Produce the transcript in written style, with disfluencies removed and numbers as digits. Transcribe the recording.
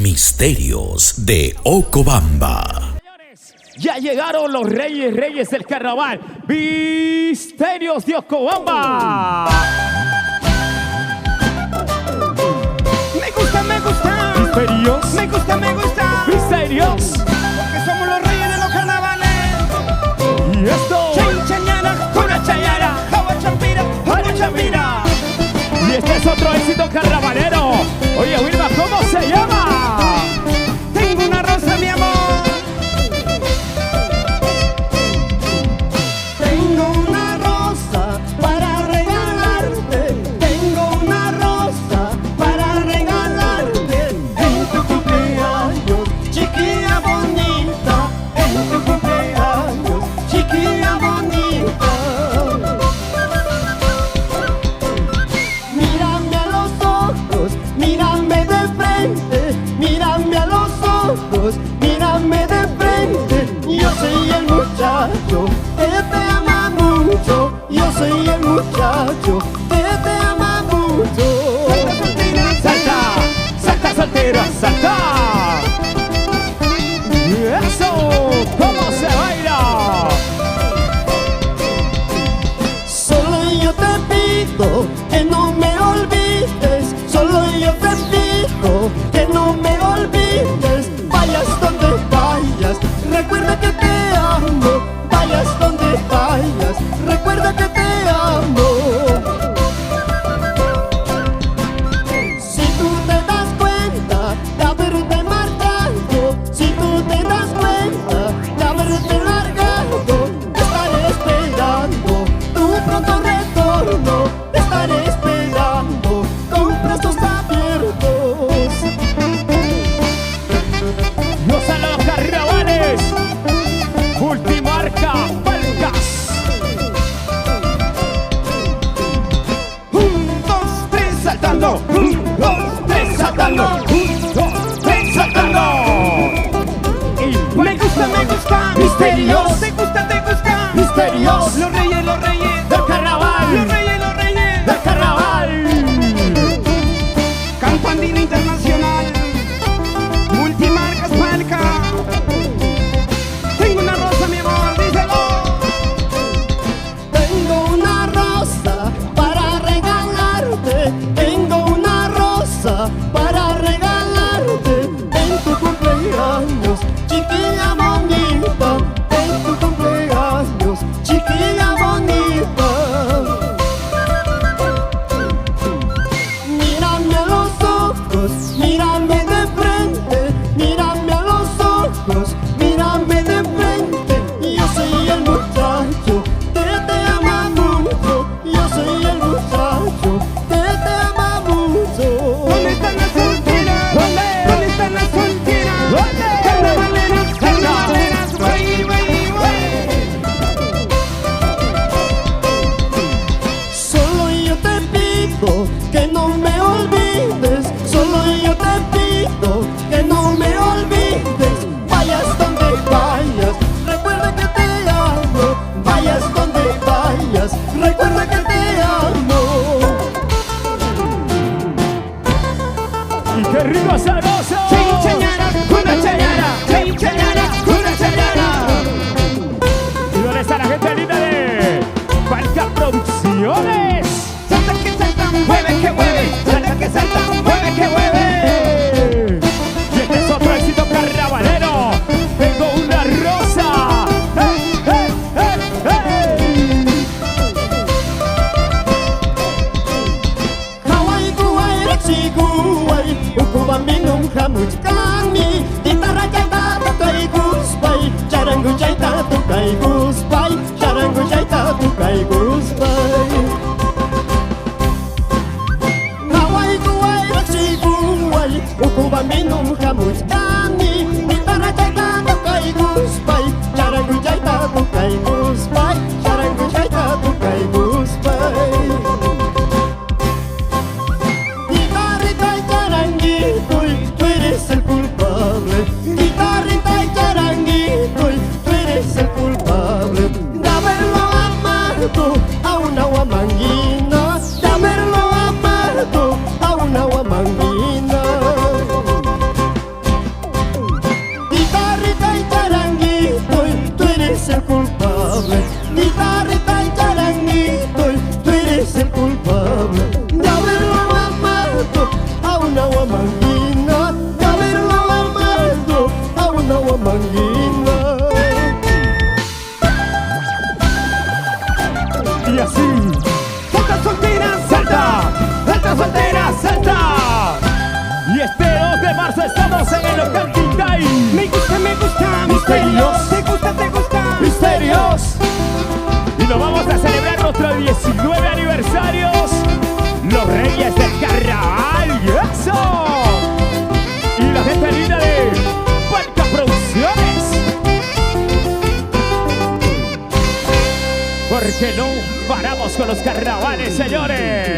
Misterios de Ocobamba. Ya llegaron los reyes del carnaval. Misterios de Ocobamba. Me gusta. Misterios. Me gusta. Misterios. Porque somos los reyes de los carnavales. Y esto. Chinchañara, Curachayara, Hawachampira. y este es otro éxito carnavalero. Oye, Wilma, ¿cómo se llama? Tengo una rosa, mi amor. Tengo una rosa para regalarte. Tengo una rosa para regalarte. En tu cumpleaños, chiquilla bonita. En tu cumpleaños, chiquilla bonita. Mírame a los ojos, mírame de frente. Mírame a los ojos, mírame de frente. Yo soy el muchacho que te ama mucho. Yo soy el muchacho que te ama mucho. Salta, soltera, salta. Y eso, ¿cómo se baila? Solo yo te pido que no me olvides. Solo yo te pido que no me olvides. Vayas donde vayas, recuerda que te amo. Vayas donde vayas, recuerda que te amo. Si tú te das cuenta de haberte marchado, si tú te das cuenta de haberte largado, te estaré esperando tu pronto retorno. Te estaré esperando con brazos abiertos. Gozan los carnavales. Multimarca Palcas. 1, 2, 3, saltando. 1, 2, 3, saltando. 1, 2, 3, saltando. Y Me gusta. Misterios. Te gusta. Misterios. Los reyes del carnaval. Los reyes Del carnaval. Canto andino internacional. Multimarcas Palca. Tengo una rosa, mi amor, díselo. Tengo una rosa para regalarte. Tengo una rosa para regalarte. En tu cumpleaños, chiquilla bonita. En tu cumpleaños, chiquilla bonita. Mírame a los ojos, mírame de frente. Mírame a los ojos, mírame de frente. Yo soy el muchacho que te ama mucho. Yo soy el muchacho que te ama mucho. ¿Dónde están las solteras? ¿Dónde están las solteras? Carnavaleras, wey. Solo yo te pido que no me olvides. Solo yo te pido que no me olvides. Vayas donde vayas, recuerda que te amo. Vayas donde vayas, recuerda que te amo. Y qué rico sabroso. Chinchañara, curachayara. ¿Y dónde está la gente linda de Palca Producciones? Salta que salta, mueve que mueve. Salta que salta, mueve que mueve. Y este es otro éxito carnavalero. Tengo una rosa. ¡Hey! Hawaii, Kuwait, Raksi, Kuwait. Ukubaminum hamuj kami. Ditara jaita tukai guspai. Charangu jaita tukai guspai. Charangu jaita tukai guspai. Hawaii, Kuwait, Raksi, Kuwait. Ukubaminum hamuj kami. Ditara jaita tukai guspai. Charangu jaita tukai guspai. Charangu jaita tukai guspai. Guitarrita y charanguito, tú eres el culpable. Guitarrita y charanguito, tú eres el culpable de haberlo amado a una guamanguina, de haberlo amado a una guamanguina. de marzo estamos en el local Tintay. Me gusta, Misterios. te gusta. Misterios. Y nos vamos a celebrar nuestros 19 aniversarios. Los Reyes del Carnaval. ¡Y eso! Y la gente linda de Falca Producciones. Porque no paramos con los carnavales, señores.